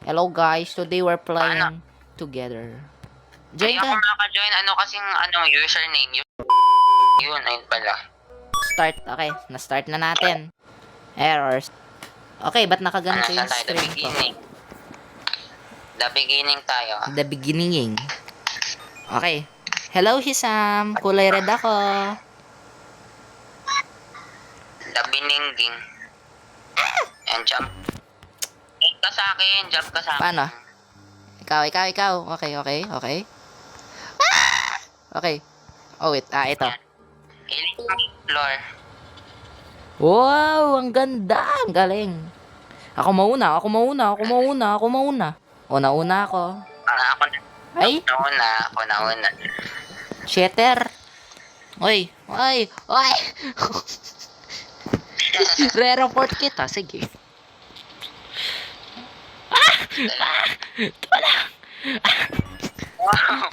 Hello guys, today we're playing together. Join Hindi ako ka. maka-join. Ano kasing username? Yun, ayun pala. Start. Okay, na-start na natin. Errors. Okay, ba't nakaganito Saan yung tayo? The screen ko? beginning. The beginning tayo. The beginning. Okay. Hello, Hisam. Kulay red ako. The beginning. And jump. Jump ka sa akin. Jump ka sa akin. Paano? Ikaw. Okay. Okay. Oh, wait. Ito. Iling ang floor. Wow, ang ganda. Ang galing. Ako mauna. Una ako. Ako na. Ay, Ako nauna. shatter. Oy. Re-report kita. Sige. Ito lang. Wow.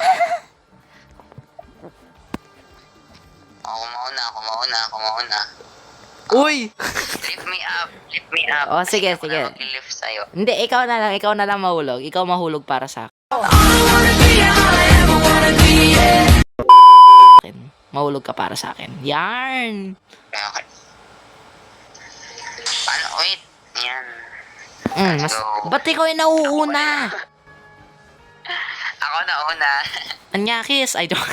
Ako mauna. Uy! Lift me up. Oh, sige. Ako na mag-lift sa'yo. Hindi, ikaw na lang mahulog. Ikaw mahulog para sa akin. Mahulog ka para sa akin. Yarn! Okay. Paano? Wait. Yan. Ba't ikaw yung nauuna? Ako nauna. Anyakis, I don't...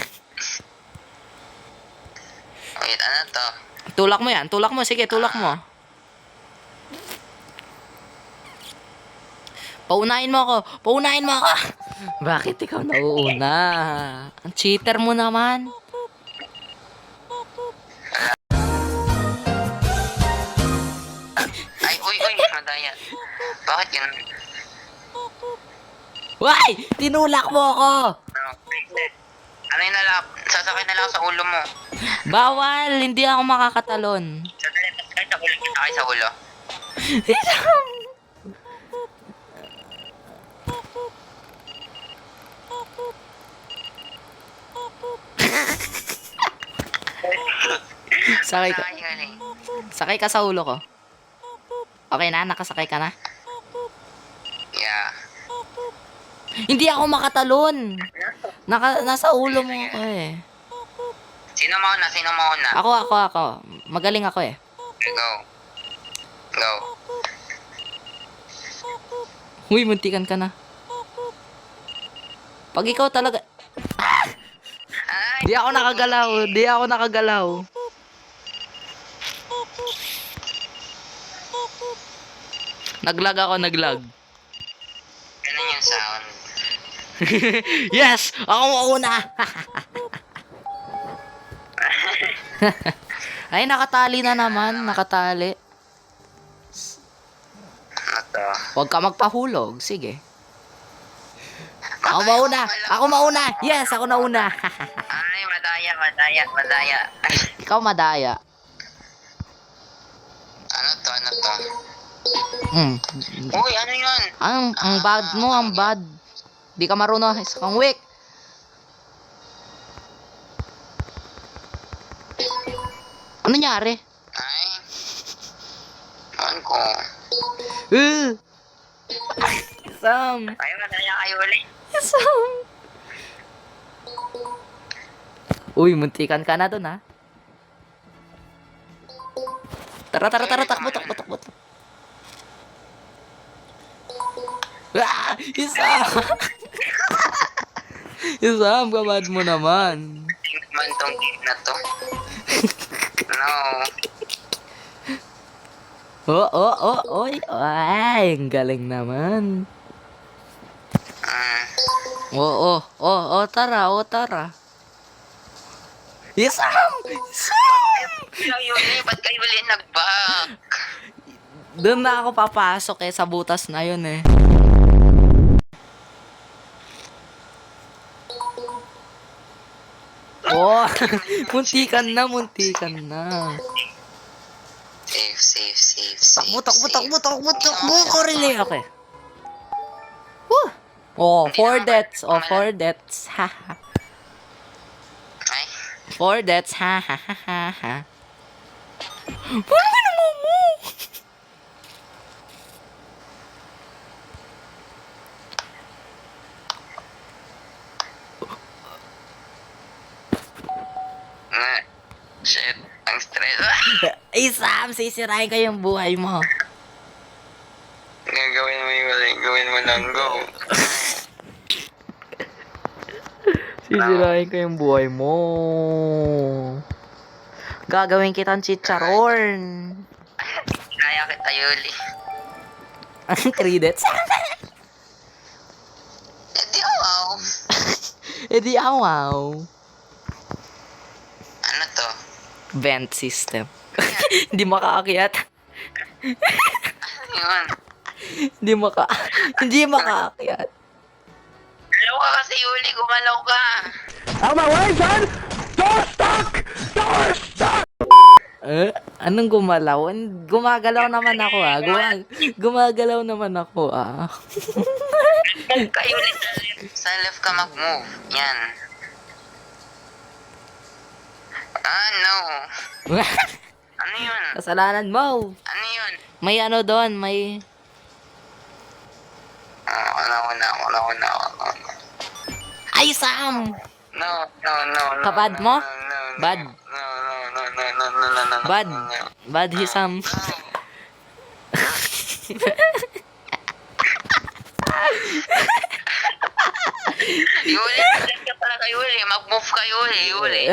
Wait, ano to? Tulak mo yan. Sige, tulak mo. Paunahin mo ako. Bakit ikaw nauuna? Ang cheater mo naman. Ay, uy, madaya. Bakit yun? Why? Tinulak mo ako. Ano yun na lang? Sasakay na lang sa ulo mo. Bawal. Hindi ako makakatalon. Sakay sa ulo. Sakay ka. Yun eh. Sakay ka sa ulo ko. Okay na? Nakasakay ka na? Yeah. Hindi ako makatalon. Nasa ulo mo ako eh. Sino mauna? Ako. Magaling ako eh. Go. Uy, muntikan ka na. Pag ikaw talaga... Ay, Di ako nakagalaw. Naglag. ganun yung sound. Yes! Ako mauna! Ay, nakatali na naman. Nakatali. Ano to? Huwag ka magpahulog. Sige. Ako mauna. Yes, ako nauna. Ay, madaya. Ikaw madaya. Ano to? Mm. Uy, ano yun? Ang bad mo, ang bad. Di ka marunong. Isa kang weak. Ano nangyari? Ay. Ano ko? Sam. Ay, madaya kayo ulit. Sam. Uy, muntikan ka na dun ha. Tara, takbo. Isam, kabad mo naman. Tingnan tong game na to. No. Oy. Ay, ang galing naman. Tara. Isam! Yun eh, ba't kayo ulit nag-back? Doon na ako papasok sa butas na yun eh. Oh, muntikan na. Safe. Takbo ko rin eh. Okay. Woo! Oh, 4 deaths. Haha. Ay, 4 deaths. Ha. Paano mo? Shit, ang stress. Ay, Sam, sisirain ko yung buhay mo. Gagawin mo yung gawin mo lang, go. Sisirain ko yung buhay mo. Gagawin kitang chicharon. Kaya kita, Yuli. Ang credits. Edi, wow. E di awaw. Ano to? Vent system. Hindi makaakyat. Ano yun? Hindi makaakyat. Galaw ka kasi, Yuli. Gumalaw ka. Anong gumalaw? Gumagalaw naman ako ah. Gumagalaw naman ako ah. Move ka, Yuli. Sa left ka mag-move. Yan. Ah, no. Ano yun? Kasalanan mo. Ano yun? May ano doon, may... Wala. Ay, Sam! No. Kabad mo? No. Bad. No. Bad. Bad hi Sam. Yuli, mag-left ka pala ka, Yuli. Mag-move ka, Yuli.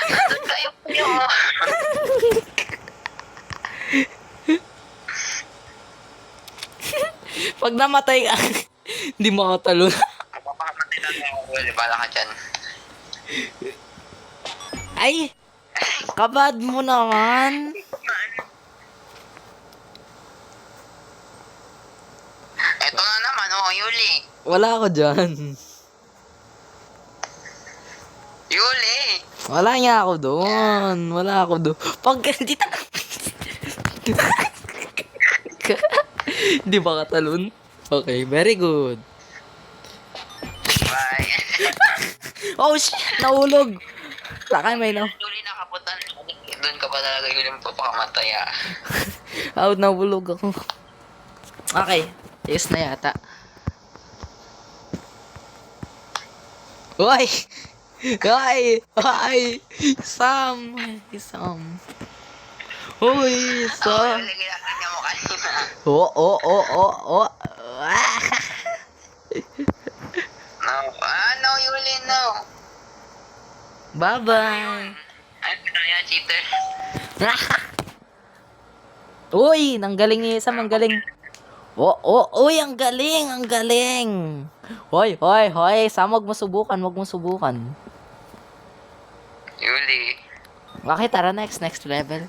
Nandun kayo mo. Pag namatay ka, hindi makatalon. Mapapakamatay natin ako, Yuli. Bala ka dyan. Ay! Kabad mo naman. Eto na naman, oh, Yuli. Wala ako dyan. Yuli! Wala nga ako doon. Wala ako doon. Pag dito. Di ba katalon? Okay, very good. Bye. Oh shit! Nahulog! Takay may na. Yuli, nakapunta. Doon ka pa talaga, Yuli. Mapapakamatay, ah. Out, nahulog ako. Okay. Yes na yata. Hoy! Hoy! Sam! Hoy! Sam! Yuli, ginakanya mo kanina. Oh! Ah! No, Yuli, no. Bye-bye! Ay, kaya, cheater. Uy! Ang galing ni Sam, ang galing. Uy, ang galing. Hoy. Sam, wag mo subukan. Yuli. Okay, tara next level.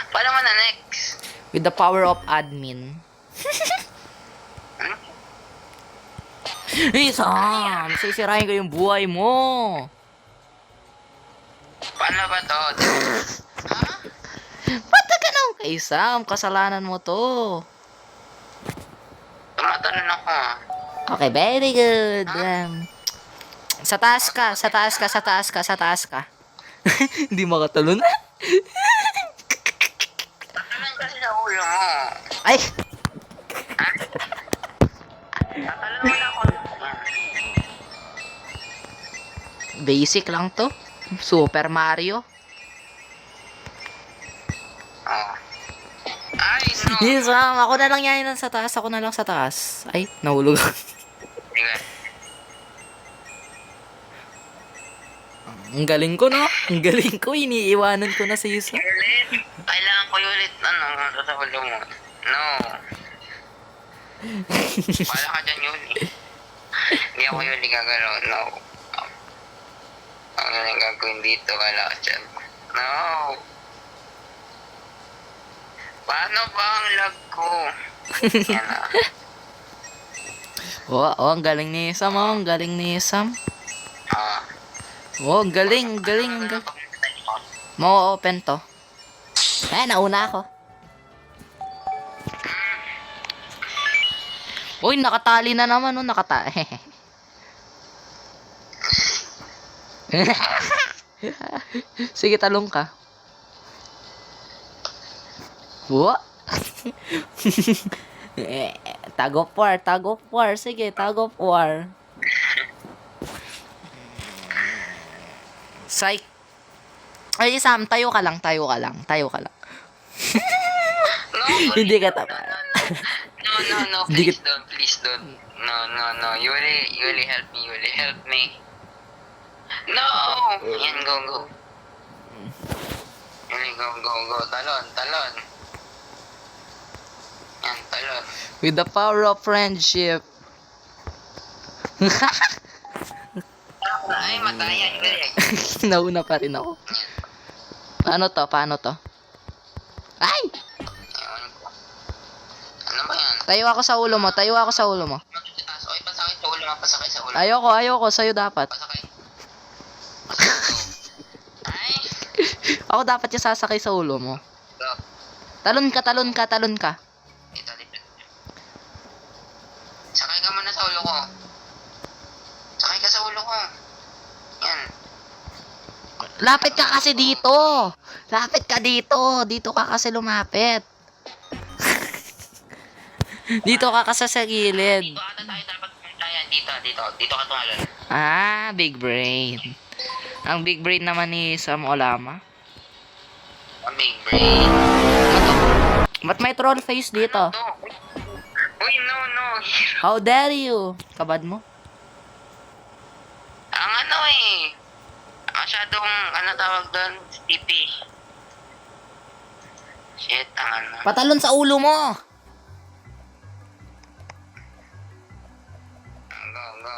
Paano mo na next? With the power of admin. Hey, Sam! Sisirain ko yung buhay mo. Paano ba to? Ha? Ba't na ganun? Hey, Sam, kasalanan mo to. Tumatalon ako, ah. Okay, very good. Sa taas ka. Hindi makatalon. Tatalon kasi sa ulo mo. Ay! Tatalon mo na ako. Basic lang to. Super Mario. Oh. Ay, no. Yes, Sam. Ako na lang yan sa taas. Ay, nahulog. Sige. Ang galing ko, no? Ang galing ko. Iniiwanan ko na si Isa. Ulit. Kailangan ko ulit, sa ulo mo. No. Wala ka dyan, Yuli. Hindi ako Yuli gagalaw. No. Ano na gagawin dito? Wala ka dyan. No. Paano ba ang lag ko? Yan na. Ang galing ni Sam, Ang galing ni Sam. Ah. Ang galing. Mo-open to. Nauna ako. Uy, nakatali na naman, no? Sige, talong ka. Tag of war. Sige, tag of war. Psych. Ay, Sam, tayo ka lang. No, Hindi ka tama. No, Hindi please don't. No. You really help me. No! Yan, go. Yuli, go. Talon. Yan, talon. With the power of friendship. Ay, mataya, hindi. Nauna pa rin ako. Paano to? Ay! Ewan ko. Ano ba yan? Tayo ako sa ulo mo. Oy, pasakay sa ulo. Pasakay sa ulo. Ayoko. Sa'yo dapat. Pasakay. Ay! Ako dapat yung sasakay sa ulo mo. Go. Talon ka. Dito. Sakay ka muna sa ulo ko. Sakay ka sa ulo ko. Yan. Lapit ka kasi dito. Dito ka kasi lumapit. Dito ka kasi sa gilid. Dito ata tayo dapat pumunta yan. Dito ka tumalon. Ah, big brain. Ang big brain naman ni Sam Olama. Ang big brain. Ba't may troll face dito? To. Uy, no. How dare you? Kabad mo? Ang masyadong, tawag doon? TP. Shit, ang Patalon sa ulo mo. Go.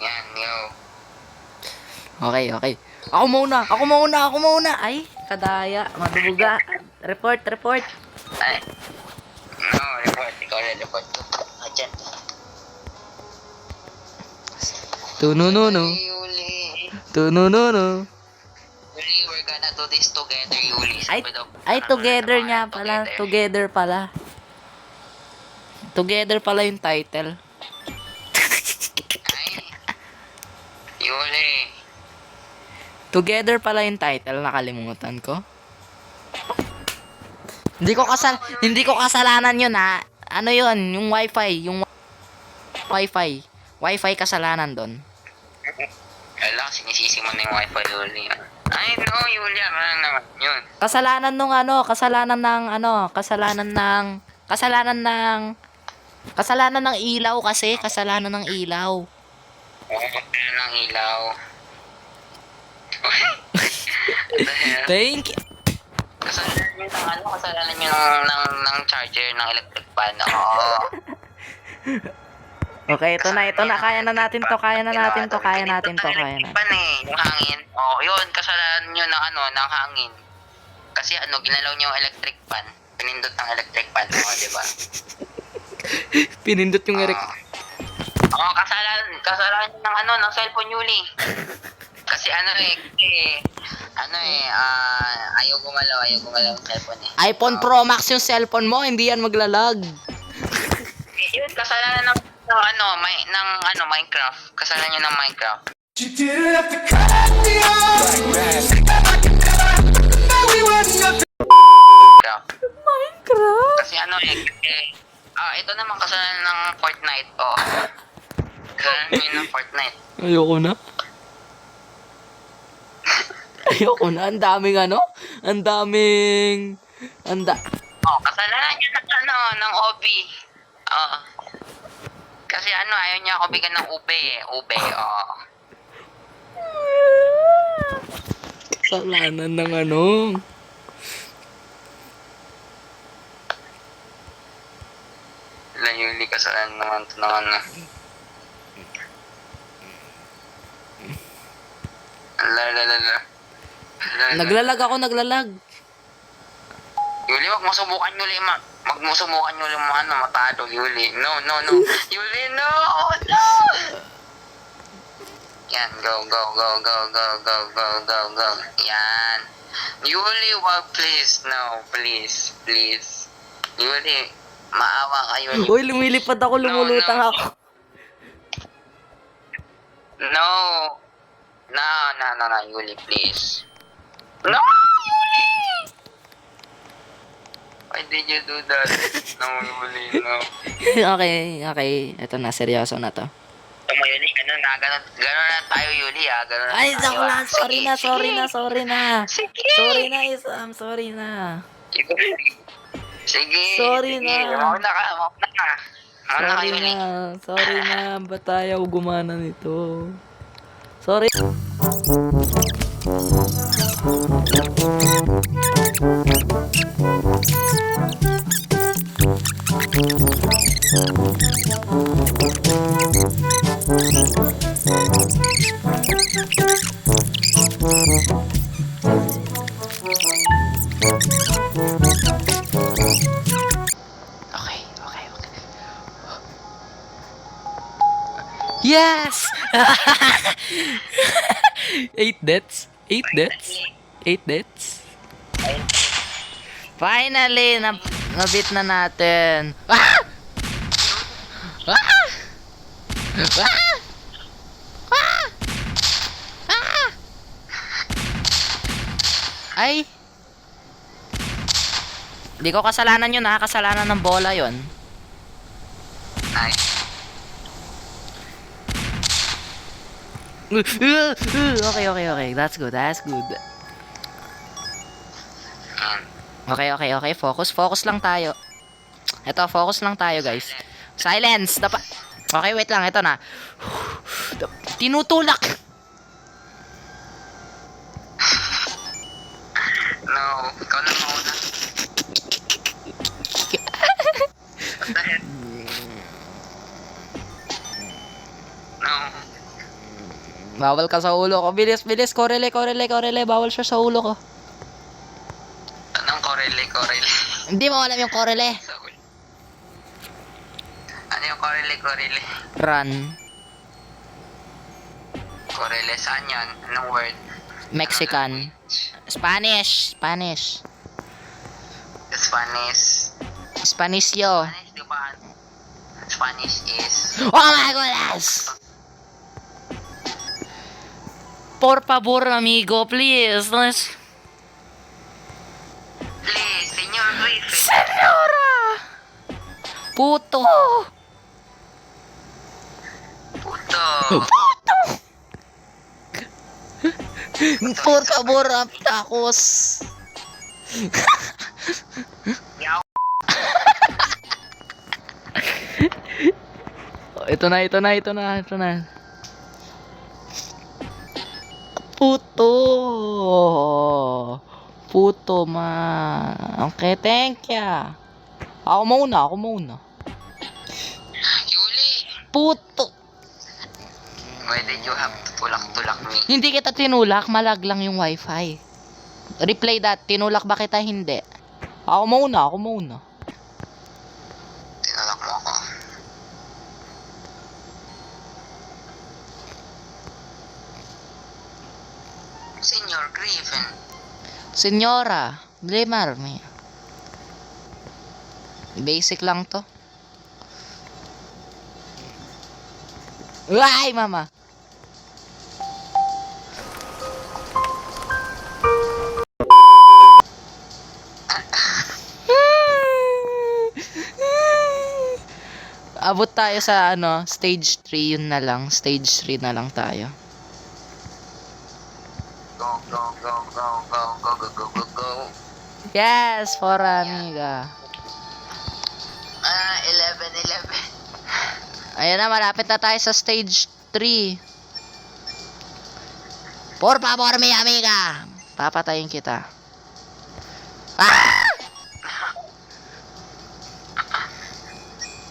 Yan, go. Okay. Ako muna. Ay, kadaya. Madubuga. Report. Ay. No, report. Ikaw na report. Dyan. Tunununo. Yuli, we're gonna do this together, Yuli. Ay, together nga pala. Together pala yung title. Ay. Yuli. Together pala yung title. Nakalimutan ko. Hindi ko kasalanan yun, ha. Ano yun? Yung wifi. Wifi kasalanan doon. Wala, sinisisi mo na yung wifi, Yuli. Ay, no, Yuli. Ano naman yun? Kasalanan ng ilaw kasi. Kasalanan ng ilaw. Ng ilaw. What the hell? Thank you. Kasalanan nyo ng charger ng electric fan. Oo. Okay, ito na. Kaya natin to. Pan eh, yung hangin. Oh, yun, kasalanan nyo ng hangin. Kasi ginalaw nyo yung electric fan. Pinindot ng electric fan. Di ba? Pinindot yung Eric. Kasalanan nyo ng cellphone, Yuli. Kasi ayaw gumalaw yung cellphone eh. iPhone Pro Max yung cellphone mo, hindi yan maglalag. Yun, kasalanan ng Minecraft. Kasalanan nyo ng Minecraft. You didn't have to cut me off. Now we were nothing. Minecraft? Kasi ito naman kasalanan ng Fortnite. Oh. Kasalanan nyo ng Fortnite. Ayoko na. Ang daming Kasalanan nyo ng OB. Oo. Kasi ayaw niya ako bigyan ng ube eh. Ube, oo. Kasalanan ng Yuli, kasalanan naman ito ng Naglalag. Yuli, wag mo subukan, Yuli. Wag mo subukan, Yuli, matalo, Yuli. No. Yuli, no! Yan, go. Yan. Yuli, wag, please. No, please. Yuli, maawa ka, Yuli. Uy, lumilipad ako, lumulutang ako. No, Yuli, please. No, Yuli! Why did you do that? No, Yuli, no. Okay. Ito na, seryoso na to. mo, Yuli. Ganun na tayo, Yuli, ah. Ganun na Ay, tayo, joke lang. ah. Sorry Sige, na, sige. sorry na, sorry na. Sige. Sorry na, Isam. Sorry na. Sige. Sorry sige. na. Mauna ka. Mauna ka, Sorry Yuli. na. Sorry na. Ba't ayaw gumana nito? Sorry. Okay, okay, okay. Yes! 8 deaths? 8 deaths? 8 deaths? Finally, nabit na natin. Ah! Ah! Ah! Ah! Ah! Ay! Hindi ko kasalanan yun ha, kasalanan ng bola yun. Nice. Okay, okay, okay. That's good, that's good. Okay, okay, okay. Focus, focus lang tayo. Ito, focus lang tayo, guys. Silence! Okay, wait lang. Ito na. Tinutulak! No, ikaw na mauna. What the heck? No. Bawal ka sa ulo ko. Bilis, bilis. Korele, korele, korele. Bawal siya sa ulo ko. Anong korele? Hindi mo alam yung korele. Ano yung korele? Run. Korele, saan yan? Anong word? Mexican. Spanish. Spanish. Spanish. Spanisyo. Spanish, di ba? Spanish is... Oh my goodness! Por favor, amigo, please. Please, Senyor Griffin. Senora! Puto! Puto. Puto! Por favor, tacos. Yaw. Ito na. Puto. Puto, man. Okay, thank ya. Ako muna. Yuli. Puto. Why did you have to tulak-tulak me? Hindi kita tinulak, malag lang yung wifi. Replay that, tinulak ba kita? Hindi. Ako muna. Tinulak mo ako. Senyor Griffin. Senyora, blamarme. Basic lang to. Ay, mama. Abot tayo sa stage 3 yun na lang. Stage 3 na lang tayo. Go. Yes, for amiga. 11. Ayan na, malapit na tayo sa stage 3. Por favor, mi amiga. Papatayin kita. Ah!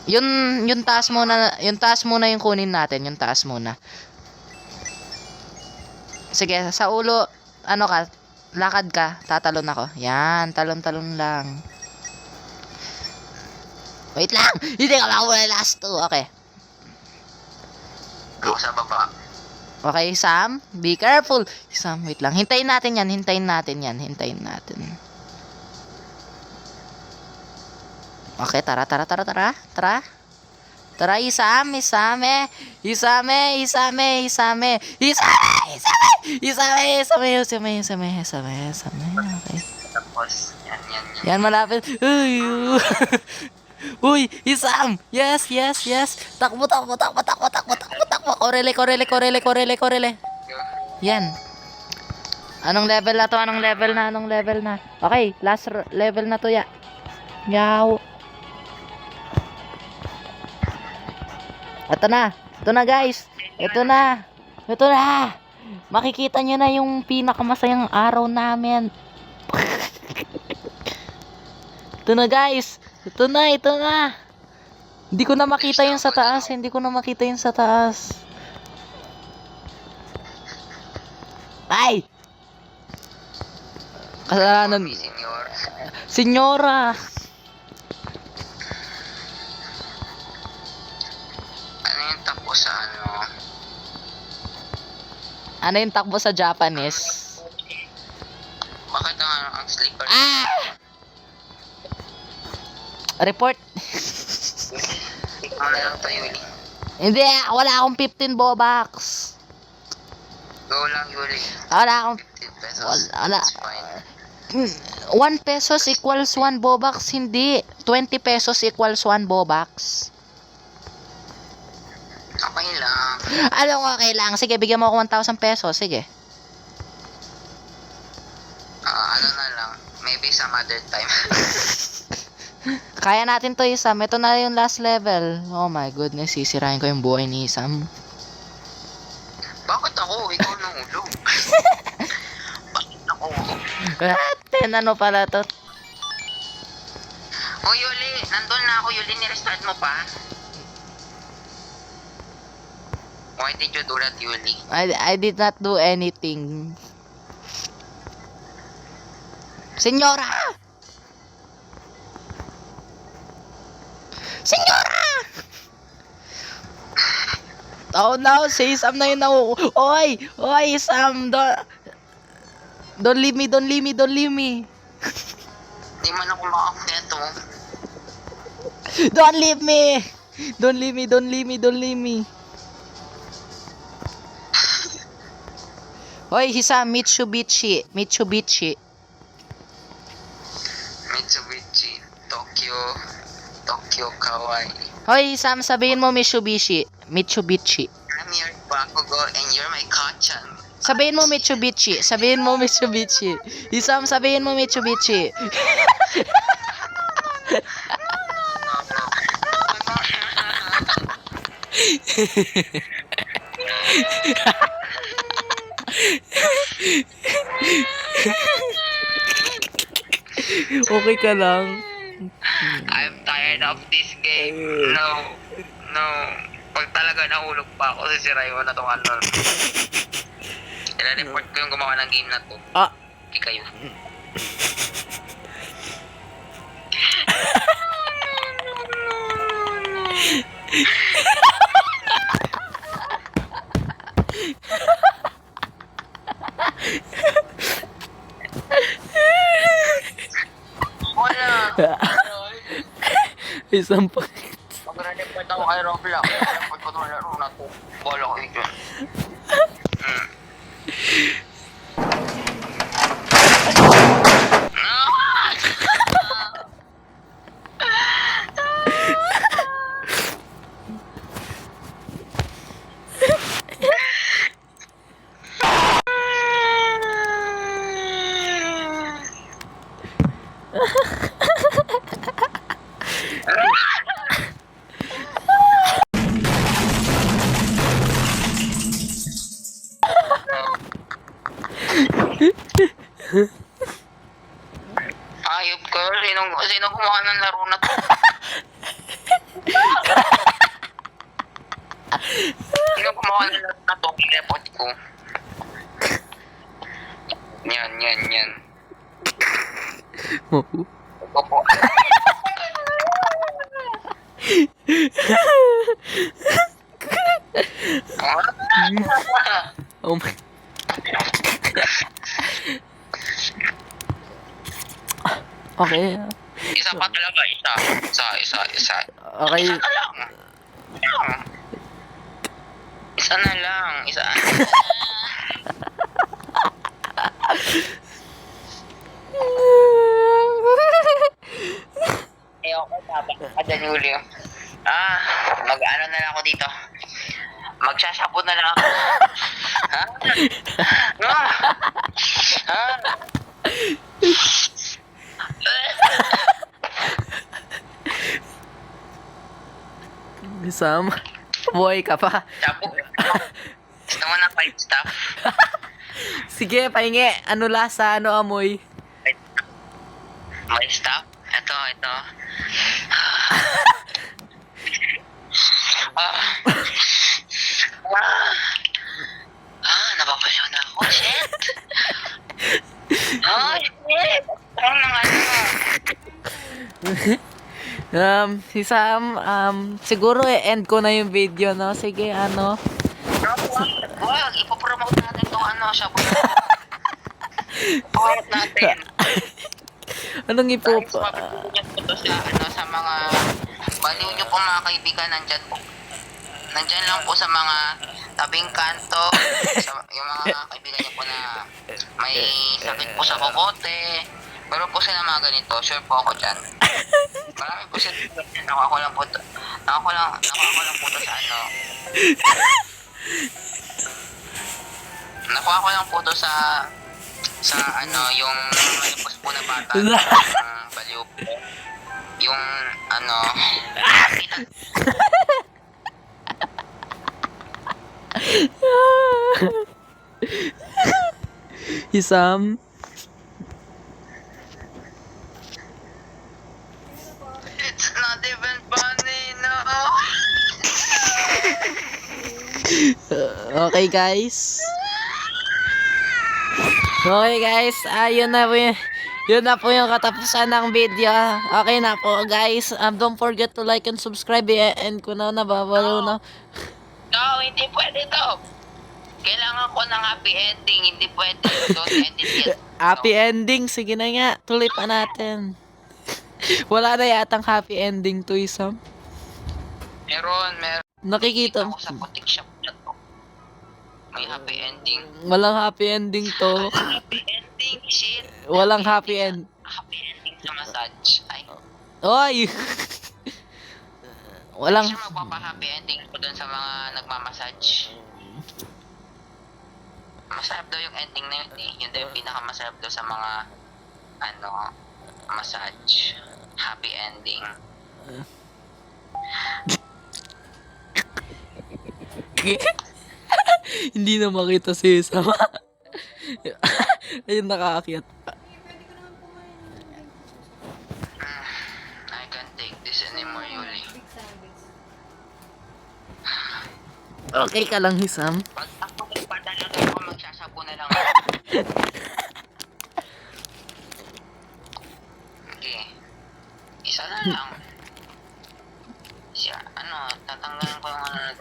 Yung taas muna yung kunin natin, yung taas muna. Sige, sa ulo, lakad ka, tatalon ako. Yan, talon-talon lang. Wait lang, hindi ka makawala last 2, okay. Go sa baba. Okay, Sam, be careful. Sam, wait lang, hintayin natin yan. Okay, tara. Tara, isame. Okay. Tapos, yan. Yan, malapit. Uy, Uy, isam. Yes. Takbo. takbo. Korele. Yan. Anong level na to? Anong level na? Okay, last level na to ya. Yaw. Ito na guys. Ito na. Makikita nyo na yung pinakamasayang araw namin. Ito na guys. Ito na. Hindi ko na makita yung sa taas. Ay! Kasalanan. Senyor. Senyora. Ano yung takbo sa ano? Ano yung takbo sa Japanese? Bakit ang slipper? Report. Tikman na lang to, Yuli. Hindi, wala akong 15 Bobax. Go lang, Yuli. Wala akong 15 pesos. Wala. It's fine. 1 pesos equals 1 Bobax, hindi. 20 pesos equals 1 Bobax. Okay lang. Anong okay lang? Sige, bigyan mo ako 1,000 pesos. Sige. Ano na lang. Maybe some other time. Kaya natin to, Isam. Ito na yung last level. Oh my goodness, sisirain ko yung buhay ni Isam. Bakit ako? Ikaw nang ulo. Bakit ako? Ano pala to? Oh, Yuli. Nandun na ako, Yuli. Nirestart mo pa? Why did you do that, Yuli? I did not do anything. Senyora! Oh no, si Isam na yun na. Oy, Isam. Don't leave me. Di man ako makakwento. Don't leave me. Hoy, Isam, Mitsubishi. Mitsubishi, Tokyo Kawaii. Hoy, Isam, sabihin mo Mitsubishi. I'm your Bakugo and you're my Kachan. Sabihin mo Mitsubishi. Isam, sabihin mo Mitsubishi. Okay ka lang? I'm tired of this game. No. Pag talaga nahulog pa ako, sisirain mo na tong ano. I-report ko yung gumawa ng game na to. Hindi kayo. Wala. Isang pa. Mag-report ako kay Roblox. Report ko itong laro na to. Bola ko ito. Ayop ka. Sino gumawa ng laro na to? Sino gumawa ng laro na to? I-report ko. Yan. Opo. Oh my. Okay. Isa pa talaga, isa. Okay. Isa na lang. Isa na lang. Ayoko, babak ka dyan, Julio. Mag-ano na lang ako dito. Magsasabo na lang ako. Ha? Ha? Sam, buhay ka pa. Sabo. Gusto mo na 5 staff? Sige, pahingi. Ano lasa? Ano amoy? May staff? Ito. Napapaliw na ako. Shit! Shit! Ano nang Si Sam, siguro end ko na yung video, no? Sige, ano? Wag, ipopromote natin itong Shabu. Promote natin. Anong Guys, mapipili niyo po ito sa mga baliw niyo po mga kaibigan, nandyan lang po sa mga tabing kanto, yung mga kaibigan niyo po na may sakit po sa kokote, pero po sila mga ganito, sure po ako dyan. Marami po sila, nakuha ko lang po to sa nakuha ko lang po to sa yung malipos po na bata, yung baliw po, yung Sam, it's not even funny, no. Okay guys. Okay guys, yun na po yung katapusan ng video. Okay na po guys. Don't forget to like and subscribe. And ko na nababalo na. No, hindi pwede to. Kailangan ko ng happy ending. Hindi pwede. Don't end it yet. Happy ending. Sige na nga. Tuloy pa natin. Wala na yatang happy ending to, Sam. Meron. Nakikita. Ako sa putik shop na to. May happy ending. Walang happy ending to. Happy ending, shit. Walang happy end. Happy ending sa massage. Ay. Oy! Walang... Kasi magpapa-happy ending ko dun sa mga nagmamassage. Masarap daw yung ending na yun eh. Yun daw yung pinakamasarap daw sa mga massage. Happy ending. Hindi na makita si Sam. Ayun, nakaakyat. I can't take this anymore, Yuli. Okay ka lang, Sam. Pag ako nagpadala ako, magsasabo na lang ako. Okay. Isa na lang. Siya, tatanggalan ko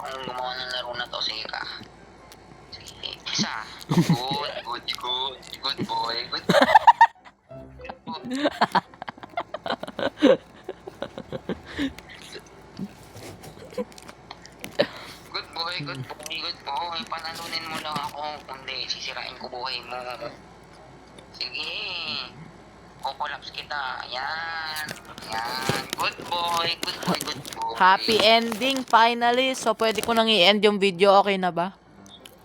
yung gumawa ng laro na to. Sige ka. Sige, isa. Good boy. Good boy. Good boy. Panalunin mo lang ako. Kundi, sisirain ko buhay mo. Sige. Kukulaps kita. Yan. Good boy. Happy ending, finally. So, pwede ko nang i-end yung video. Okay na ba?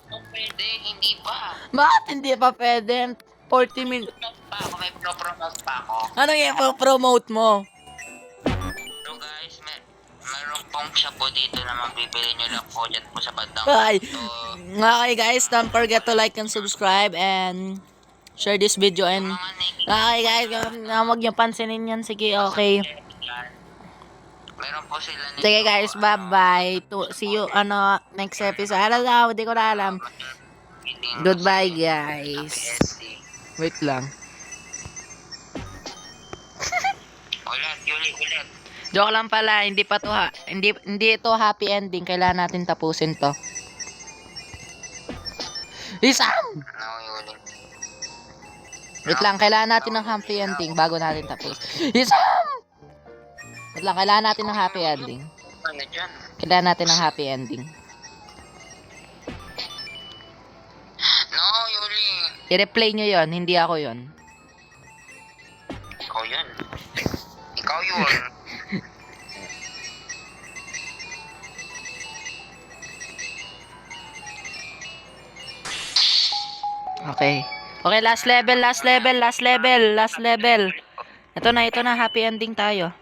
Pwede, hindi pa. Bakit hindi pa pwede? 40 minutes. May pro-promote pa ako. Ano yung promote mo? So guys, meron pong shabu dito na mabibili nyo lang po dyan po sa bandang Bye. ito. Okay guys, don't forget to like and subscribe and share this video and Mga naging okay guys, huwag niyo pansinin yan. Sige, okay. meron po sila nito. Sige guys, bye-bye. See you next episode. Hindi ko na alam. Goodbye guys. Wait lang. Ulit. Joke lang pala, hindi ito happy ending. Kailangan natin tapusin to. Isam! Ulit. Wait lang, kailangan natin ng happy ending bago natin tapos. Isam! Wait lang, kailangan natin ng happy ending. Ano dyan? Kailangan natin ng happy ending. No, Yuli. I-replay nyo yon, hindi ako yon. Ikaw yun. Okay. Okay, last level, last level, last level, last level. Ito na, happy ending tayo.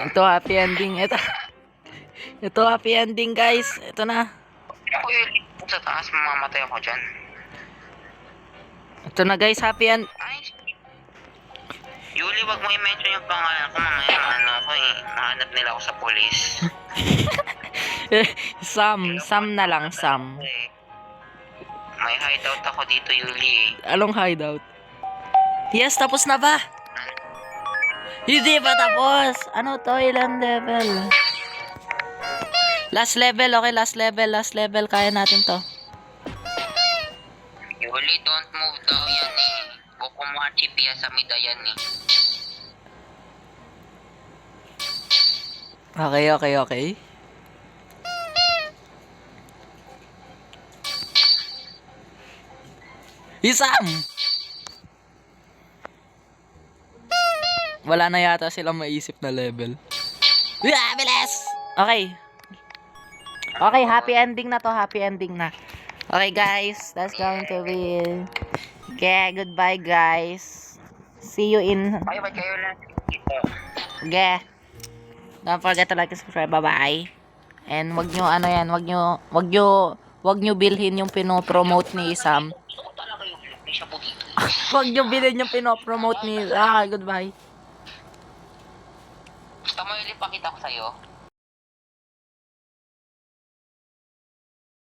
Ito happy ending, ito happy ending guys. Ito na. Ako yung sa taas, mamamatay ako dyan. Ito na guys, happy end. Ay, Yuli, wag mo i-mention yung pangalan ko. Mamaya, ano ako eh. Mahanap nila ako sa police. Sam na lang, Sam. May hideout ako dito, Yuli eh. Anong hideout? Yes, tapos na ba? Hindi pa tapos. Ano to? Ilang level? Last level, okay, last level. Kaya natin to. Yuli, don't move daw yan eh. Bukumachi piya sa mida yan eh. Okay. Isam! Wala na yata silang maisip na level. Bilis! Okay. Okay, happy ending na to. Okay guys, that's going to be... Okay, goodbye guys. See you in... Ay, ba't kayo lang dito? Okay. Don't forget to like and subscribe. Bye-bye. And wag nyo bilhin yung pinopromote ni Isam. Gusto ko talaga yung may shabu dito. Wag nyo bilhin yung pinopromote ni... Goodbye. Gusto mo ilipakita ko sa'yo?